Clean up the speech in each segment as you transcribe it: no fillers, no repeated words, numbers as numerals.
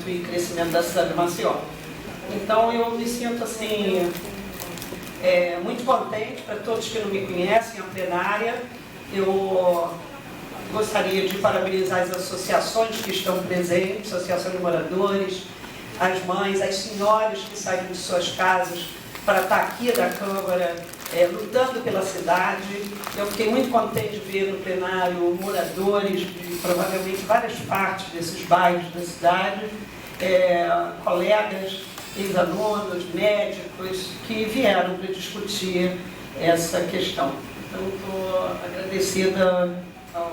e crescimento da cidade de Maceió. Então eu me sinto assim, muito contente. Para todos que não me conhecem, a plenária, eu gostaria de parabenizar as associações que estão presentes, Associação de Moradores, as mães, as senhoras que saíram de suas casas para estar aqui da Câmara, lutando pela cidade. Eu fiquei muito contente de ver no plenário moradores de provavelmente várias partes desses bairros da cidade, colegas, ex-alunos, médicos, que vieram para discutir essa questão. Então, estou agradecida ao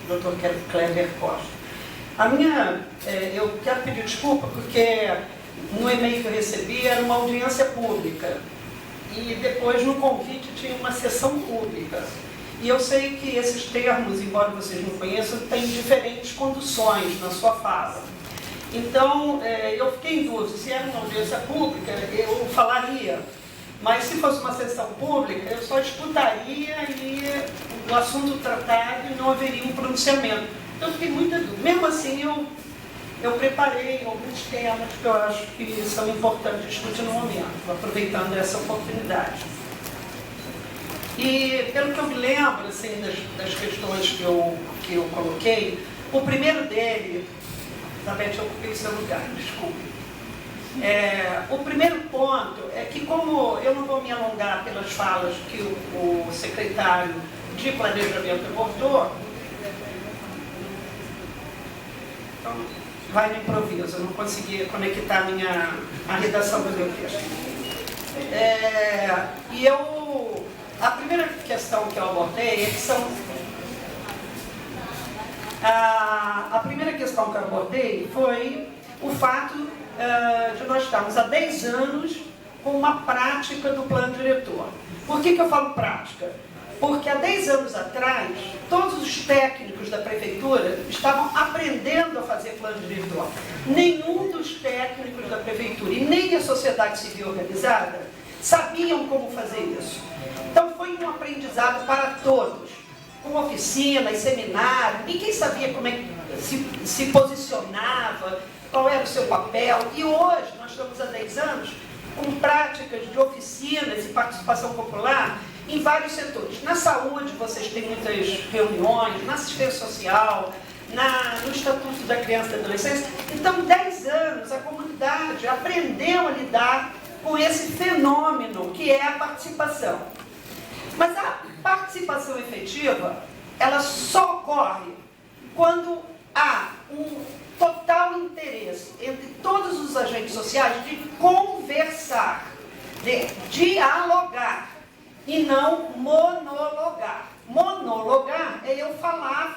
Dr. Kleber Costa. Eu quero pedir desculpa porque no e-mail que eu recebi era uma audiência pública e depois no convite tinha uma sessão pública. E eu sei que esses termos, embora vocês não conheçam, têm diferentes conduções na sua fala. Então, eu fiquei em dúvida, se era uma audiência pública, eu falaria, mas se fosse uma sessão pública, eu só escutaria e o assunto tratado e não haveria um pronunciamento. Então, eu fiquei muita dúvida. Mesmo assim, eu preparei alguns temas que eu acho que são importantes discutir no momento, aproveitando essa oportunidade. E, pelo que eu me lembro, assim, das questões que eu coloquei, o primeiro dele, Isabel, eu ocupei o seu lugar, desculpe. O primeiro ponto é que, como eu não vou me alongar pelas falas que o secretário de Planejamento abordou, então, vai no improviso, eu não consegui conectar a redação do meu texto. A primeira questão que eu abordei é que a primeira questão que eu abordei foi o fato de nós estarmos há 10 anos com uma prática do plano diretor. Por que eu falo prática? Porque há 10 anos atrás, todos os técnicos da prefeitura estavam aprendendo a fazer plano diretor. Nenhum dos técnicos da prefeitura e nem a sociedade civil organizada sabiam como fazer isso. Então foi um aprendizado para todos, com oficinas, seminários, ninguém sabia como é que se posicionava, qual era o seu papel. E hoje, nós estamos há 10 anos com práticas de oficinas e participação popular em vários setores. Na saúde, vocês têm muitas reuniões, na assistência social, no Estatuto da Criança e da Adolescência. Então, 10 anos, a comunidade aprendeu a lidar com esse fenômeno que é a participação. Mas a participação efetiva, ela só ocorre quando há um total interesse entre todos os agentes sociais de conversar, de dialogar e não monologar. Monologar é eu falar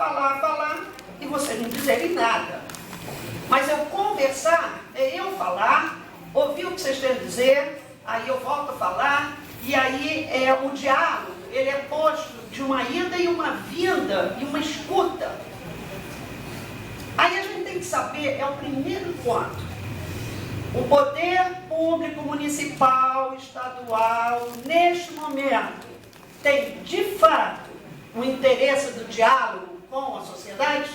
e vocês não dizerem nada. Mas eu conversar é eu falar, ouvir o que vocês têm a dizer, aí eu volto a falar, e aí o diálogo, ele é posto de uma ida e uma vinda e uma escuta. Aí a gente tem que saber, é o primeiro ponto, o poder público municipal, estadual, neste momento, tem de fato o interesse do diálogo com a sociedade?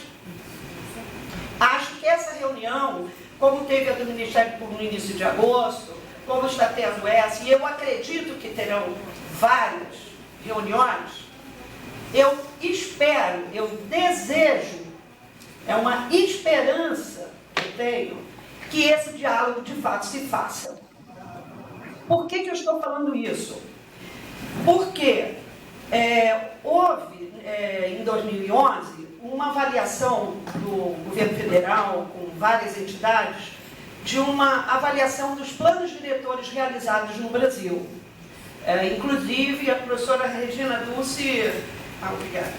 Acho que essa reunião, como teve a do Ministério Público no início de agosto, como está tendo essa, e eu acredito que terão várias reuniões, eu espero, eu desejo, é uma esperança que eu tenho, que esse diálogo de fato se faça. Por que eu estou falando isso? Porque houve, em 2011, uma avaliação do governo federal, com várias entidades, de uma avaliação dos planos diretores realizados no Brasil. Inclusive, a professora Regina Dulce... obrigada.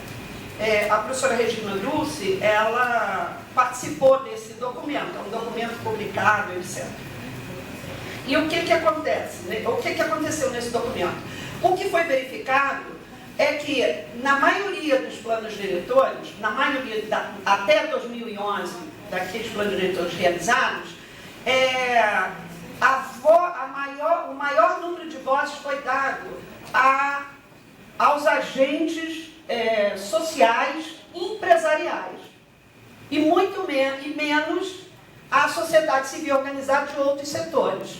A professora Regina Dulce, ela participou desse documento, é um documento publicado, etc. E o que acontece? O que aconteceu nesse documento? O que foi verificado é que, na maioria dos planos diretores, até 2011, daqueles planos diretores realizados, o maior número de vozes foi dado aos agentes sociais, empresariais, e muito menos à sociedade civil organizada de outros setores.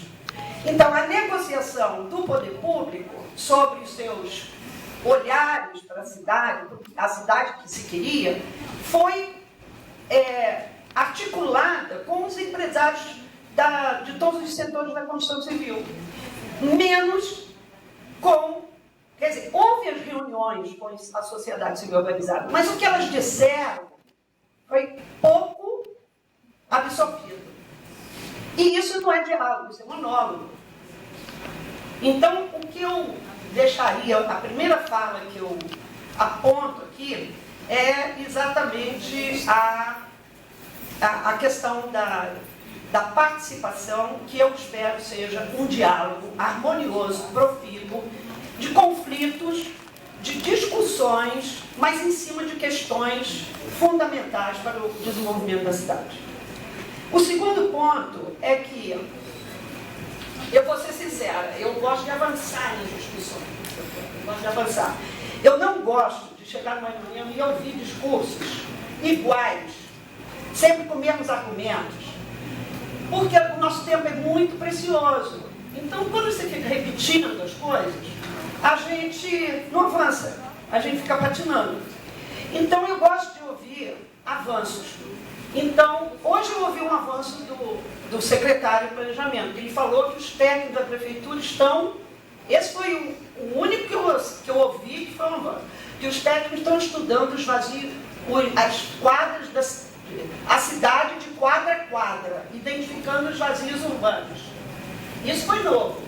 Então, a negociação do poder público sobre os seus olhares para a cidade que se queria, foi articulada com os empresários de todos os setores da construção civil, menos com... Quer dizer, houve as reuniões com a sociedade civil organizada, mas o que elas disseram foi pouco absorvido. E isso não é diálogo, isso é monólogo. Então, o que eu deixaria, a primeira fala que eu aponto aqui, é exatamente a questão da participação, que eu espero seja um diálogo harmonioso, profícuo, de conflitos, de discussões, mas em cima de questões fundamentais para o desenvolvimento da cidade. O segundo ponto é que, eu vou ser sincera, eu gosto de avançar em discussões. Eu gosto de avançar. Eu não gosto de chegar numa reunião e ouvir discursos iguais, sempre com mesmos argumentos, porque o nosso tempo é muito precioso. Então, quando você fica repetindo as coisas, a gente não avança, a gente fica patinando. Então, eu gosto de ouvir avanços. Então, hoje eu ouvi um avanço do secretário de Planejamento. Ele falou que os técnicos da prefeitura estão... Esse foi o único que eu ouvi que foi um avanço. Que os técnicos estão estudando as quadras, a cidade de quadra a quadra, identificando os vazios urbanos. Isso foi novo.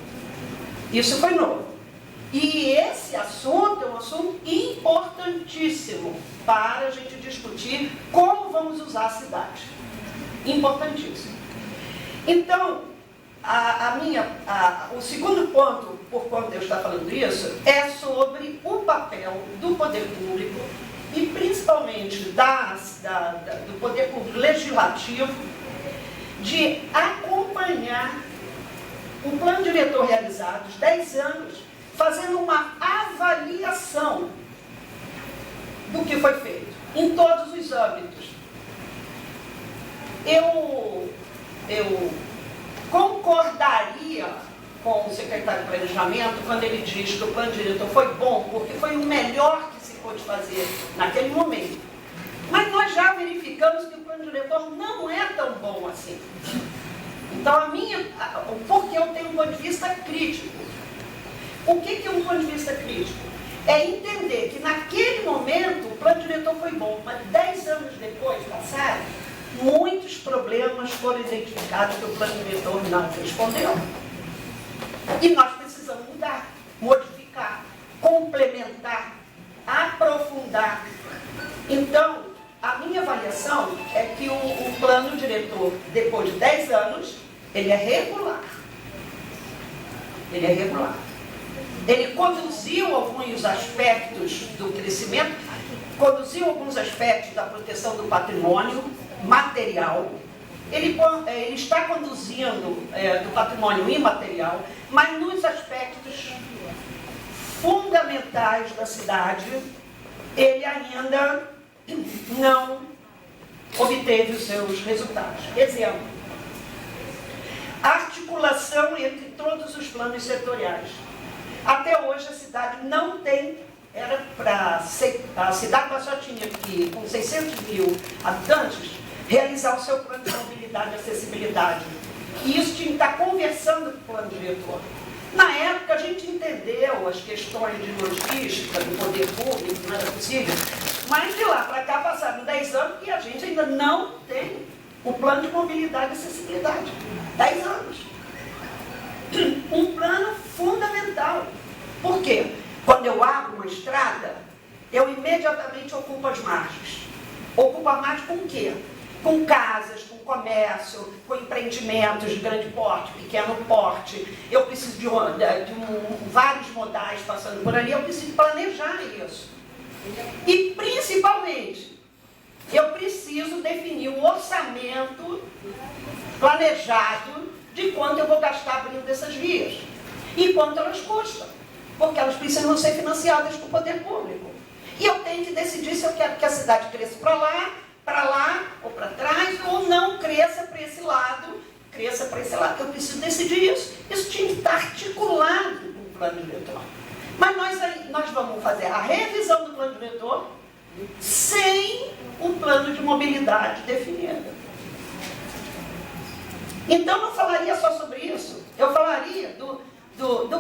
Isso foi novo. E esse assunto é um assunto importantíssimo para a gente discutir como vamos usar a cidade. Importantíssimo. Então, o segundo ponto, por quanto eu estou falando isso, é sobre o papel do poder público e principalmente do poder público legislativo de acompanhar o plano diretor realizado, os 10 anos, fazendo uma avaliação do que foi feito, em todos os âmbitos. Eu concordaria com o secretário de Planejamento quando ele diz que o plano diretor foi bom, porque foi o melhor que se pôde fazer naquele momento. Mas nós já verificamos que o plano diretor não é tão bom assim. Então, porque eu tenho um ponto de vista crítico. O que é um ponto de vista crítico? É entender que naquele momento o plano diretor foi bom, mas 10 anos depois, passaram, muitos problemas foram identificados que o plano diretor não respondeu. E nós precisamos mudar, modificar, complementar, aprofundar. Então, a minha avaliação é que o plano diretor, depois de 10 anos, ele é regular. Ele é regular. Ele conduziu alguns aspectos do crescimento, conduziu alguns aspectos da proteção do patrimônio material, ele está conduzindo do patrimônio imaterial, mas nos aspectos fundamentais da cidade, ele ainda não obteve os seus resultados. Exemplo, a articulação entre todos os planos setoriais. Até hoje a cidade não tem, a cidade só tinha que, com 600 mil habitantes, realizar o seu plano de mobilidade e acessibilidade. E isso tinha que estar conversando com o plano diretor. Na época a gente entendeu as questões de logística, do poder público, não era possível, mas de lá para cá passaram 10 anos e a gente ainda não tem o plano de mobilidade e acessibilidade. 10 anos. Um plano fundamental. Por quê? Quando eu abro uma estrada, eu imediatamente ocupo as margens. Ocupo a margem com o quê? Com casas, com comércio, com empreendimentos de grande porte, pequeno porte. Eu preciso de vários modais passando por ali, eu preciso planejar isso. E, principalmente, eu preciso definir um orçamento planejado de quanto eu vou gastar abrindo essas vias e quanto elas custam, porque elas precisam ser financiadas com o poder público. E eu tenho que decidir se eu quero que a cidade cresça para lá para lá ou para trás, ou não cresça para esse lado, Eu preciso decidir isso. Isso tinha que estar articulado no plano diretor. Mas nós vamos fazer a revisão do plano diretor sem um plano de mobilidade definido. Então, não falaria só sobre isso. Eu falaria do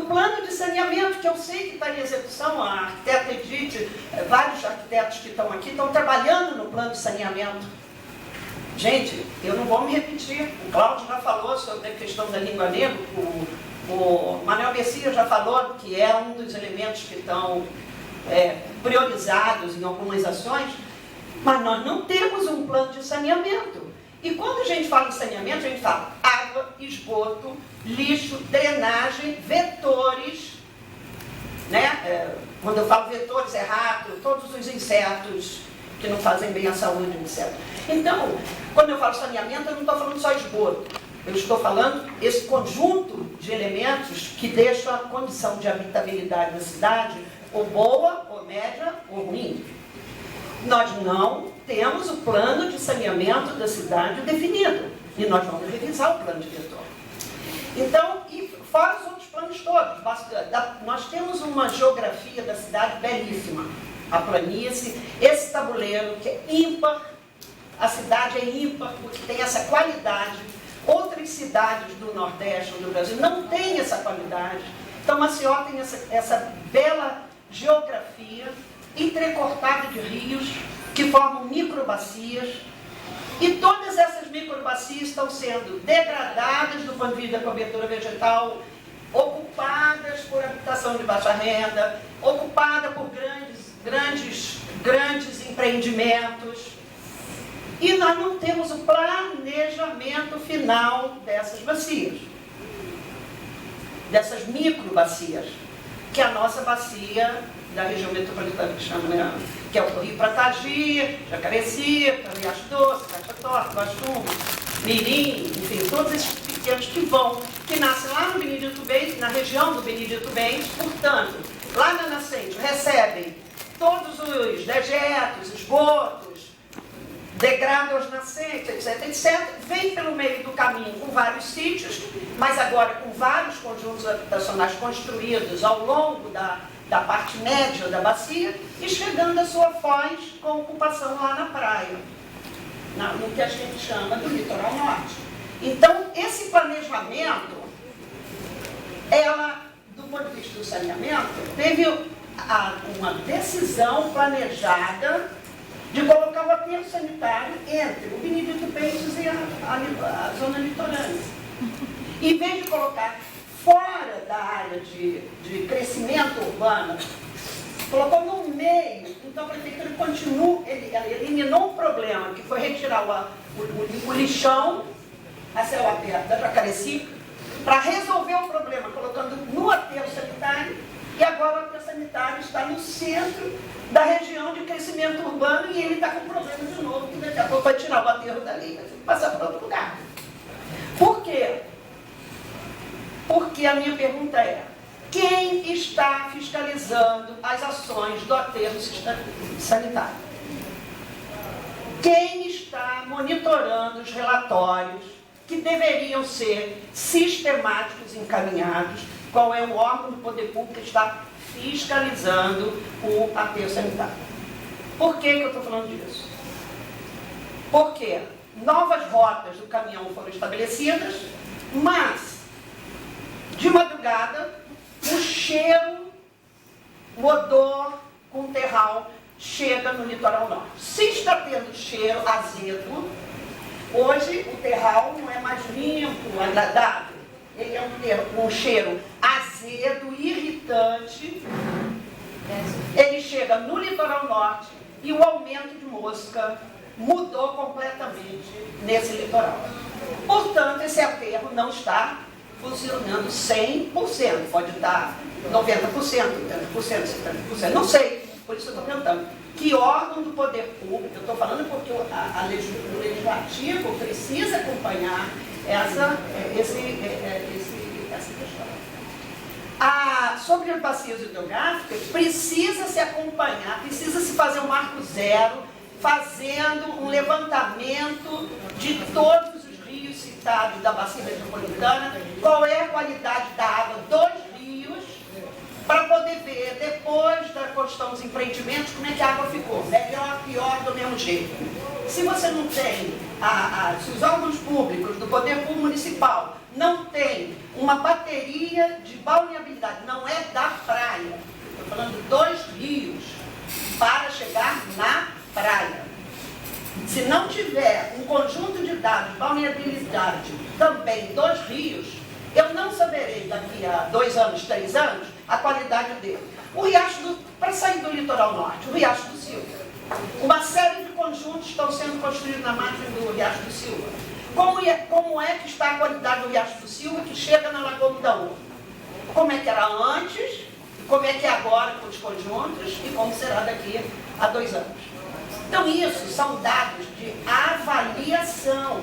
plano de saneamento, que eu sei que está em execução. A arquiteta Edith, vários arquitetos que estão aqui estão trabalhando no plano de saneamento. Gente, eu não vou me repetir. O Cláudio já falou sobre a questão da língua negra. O Manuel Messias já falou que é um dos elementos que estão priorizados em algumas ações. Mas nós não temos um plano de saneamento. E quando a gente fala em saneamento, a gente fala água, esgoto, lixo, drenagem, vetores, né? Quando eu falo vetores, é rato, todos os insetos que não fazem bem à saúde do inseto. Então, quando eu falo saneamento, eu não estou falando só esgoto. Eu estou falando esse conjunto de elementos que deixam a condição de habitabilidade da cidade ou boa, ou média, ou ruim. Nós não temos o plano de saneamento da cidade definido. E nós vamos revisar o plano diretor. Então, e fora os outros planos todos. Nós temos uma geografia da cidade belíssima. A planície, esse tabuleiro que é ímpar. A cidade é ímpar porque tem essa qualidade. Outras cidades do Nordeste ou do Brasil não têm essa qualidade. Então, Maceió tem essa bela geografia entrecortada de rios que formam microbacias. E todas essas microbacias estão sendo degradadas do ponto de vista da cobertura vegetal, ocupadas por habitação de baixa renda, ocupada por grandes empreendimentos. E nós não temos o planejamento final dessas bacias, dessas microbacias, que é a nossa bacia da região metropolitana que chama, né? Que é o Rio Pratagi, Jacarecita, Riacho Doce, Caixa-Torta, Guaxum, Mirim, enfim, todos esses pequenos que nascem lá no Benedito Bentes, na região do Benedito Bentes, portanto, lá na nascente, recebem todos os dejetos, esgotos, degradam as nascentes, etc., vem pelo meio do caminho com vários sítios, mas agora com vários conjuntos habitacionais construídos ao longo da parte média da bacia e chegando à sua foz com ocupação lá na praia, no que a gente chama do litoral norte. Então, esse planejamento, ela, do ponto de vista do saneamento, teve uma decisão planejada de colocar o aterro sanitário entre o Benedito Bentes e a zona litorânea. Em vez de colocar fora da área de crescimento urbano, colocou no meio. Então a prefeitura ela eliminou um problema, que foi retirar o lixão a céu aberto da Jacarecica, para resolver o problema, colocando no aterro sanitário, e agora o aterro sanitário está no centro da região de crescimento urbano e ele está com problema de novo, que daqui a pouco vai tirar o aterro dali, vai passar para outro lugar. Por quê? Porque a minha pergunta é: quem está fiscalizando as ações do aterro sanitário? Quem está monitorando os relatórios que deveriam ser sistemáticos e encaminhados? Qual é o órgão do poder público que está fiscalizando o aterro sanitário? Por que eu estou falando disso? Porque novas rotas do caminhão foram estabelecidas, mas de madrugada, o cheiro, o odor com terral chega no litoral norte. Se está tendo cheiro azedo, hoje o terral não é mais limpo, agradável. Ele é um cheiro azedo, irritante. Ele chega no litoral norte e o aumento de mosca mudou completamente nesse litoral. Portanto, esse aterro não está funcionando 100%, pode estar 90%, 80%, 70%, não sei, por isso eu estou perguntando. Que órgão do poder público, eu estou falando porque o legislativo precisa acompanhar essa questão. Sobre as bacias hidrográficas, precisa se acompanhar, precisa se fazer um marco zero fazendo um levantamento de todos os rios citados da bacia metropolitana, qual é a qualidade da água dos rios, para poder ver, depois da construção dos empreendimentos, como é que a água ficou. Melhor, pior, do mesmo jeito. Se você não tem, se os órgãos públicos do Poder Público Municipal não tem uma bateria de balneabilidade, não é da praia, estou falando dos rios, para chegar na praia. Se não tiver um conjunto de dados de balneabilidade também dos rios, eu não saberei daqui a 2 anos, 3 anos, a qualidade dele. O Riacho para sair do litoral norte, o Riacho do Silva. Uma série de conjuntos estão sendo construídos na margem do Riacho do Silva. Como é que está a qualidade do Riacho do Silva que chega na Lagoa do Daú? Como é que era antes, como é que é agora com os conjuntos e como será daqui a 2 anos. Então isso são dados de avaliação.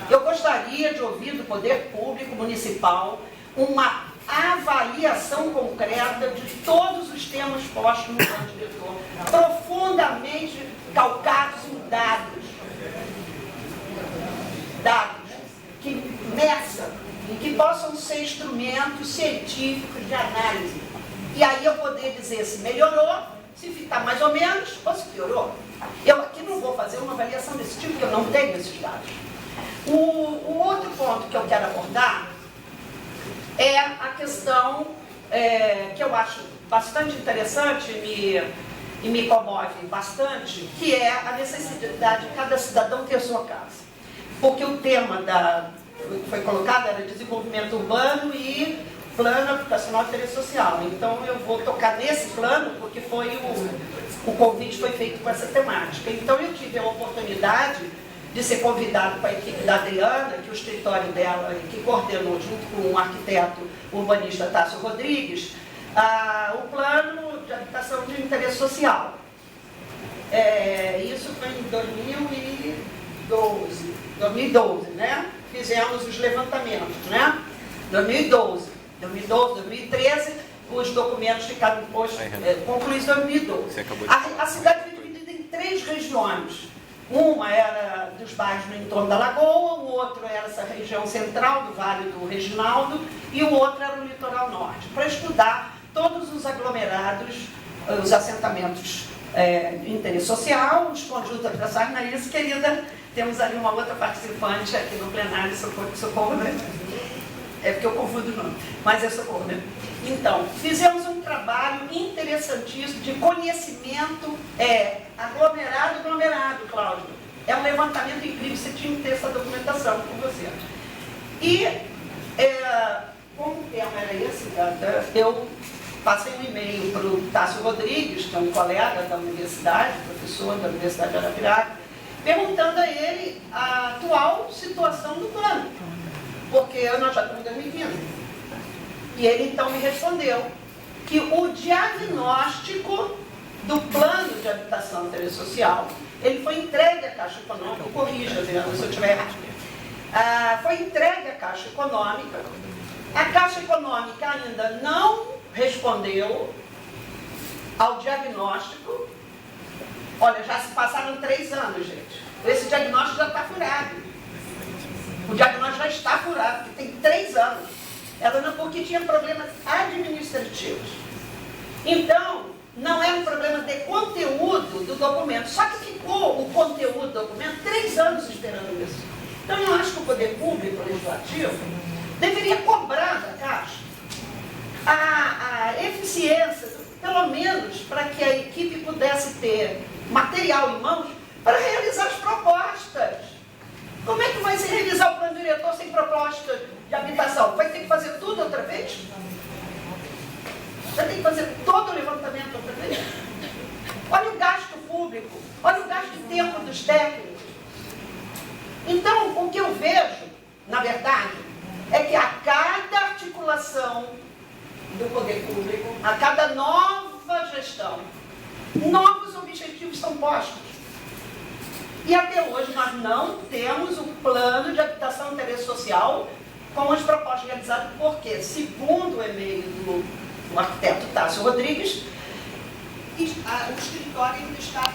Eu gostaria de ouvir do Poder Público Municipal uma avaliação concreta de todos os temas postos no plano diretor, profundamente calcados em dados que meçam e que possam ser instrumentos científicos de análise. E aí eu poder dizer se melhorou, se ficar mais ou menos, ou se piorou. Eu aqui não vou fazer uma avaliação desse tipo, porque eu não tenho esses dados. O outro ponto que eu quero abordar é a questão que eu acho bastante interessante e me comove bastante, que é a necessidade de cada cidadão ter sua casa. Porque o tema que foi colocado era desenvolvimento urbano e plano habitacional e interesse social. Então eu vou tocar nesse plano porque o convite foi feito com essa temática. Então eu tive a oportunidade de ser convidado para a equipe da Adriana, que o escritório dela, que coordenou junto com o arquiteto urbanista Tássio Rodrigues, o plano de habitação de interesse social. Isso foi em 2012, né? Fizemos os levantamentos, né? 2012, 2013, os documentos ficaram concluídos em 2012. A cidade foi dividida em 3 regiões. Uma era dos bairros no entorno da Lagoa, o outro era essa região central do Vale do Reginaldo e o outro era o litoral norte, para estudar todos os aglomerados, os assentamentos de interesse social, os conjuntos habitacionais. Na isso, querida, temos ali uma outra participante aqui no plenário, Socorro, né? É porque eu confundo o nome, mas é Socorro, né? Então, fizemos um trabalho interessantíssimo de conhecimento aglomerado, Cláudio. É um levantamento incrível, você tinha que ter essa documentação com você. E, como o tema era esse, eu passei um e-mail para o Tássio Rodrigues, que é um colega da universidade, professor da Universidade de Arapiraca, perguntando a ele a atual situação do plano, porque nós já estamos em 2015. E ele então me respondeu que o diagnóstico do plano de habitação e interesse social, ele foi entregue à Caixa Econômica, corrija, Adriana, se eu estiver errado. Foi entregue à Caixa Econômica. A Caixa Econômica ainda não respondeu ao diagnóstico. Olha, já se passaram 3 anos, gente. Esse diagnóstico já está furado. O diagnóstico já está furado, porque tem 3 anos. Ela não, porque tinha problemas administrativos. Então, não é um problema de conteúdo do documento, só que ficou o conteúdo do documento 3 anos esperando isso. Então, eu acho que o Poder Público Legislativo deveria cobrar da Caixa a eficiência, pelo menos para que a equipe pudesse ter material em mãos para realizar as propostas. Como é que vai se revisar o plano diretor sem proposta de habitação? Vai ter que fazer tudo outra vez? Vai ter que fazer todo o levantamento outra vez? Olha o gasto público, olha o gasto de tempo dos técnicos. Então, o que eu vejo, na verdade, é que a cada articulação do poder público, a cada nova gestão, novos objetivos são postos. E até hoje nós não temos um plano de habitação e interesse social com as propostas realizadas, porque, segundo o e-mail do arquiteto Tássio Rodrigues, o escritório ainda está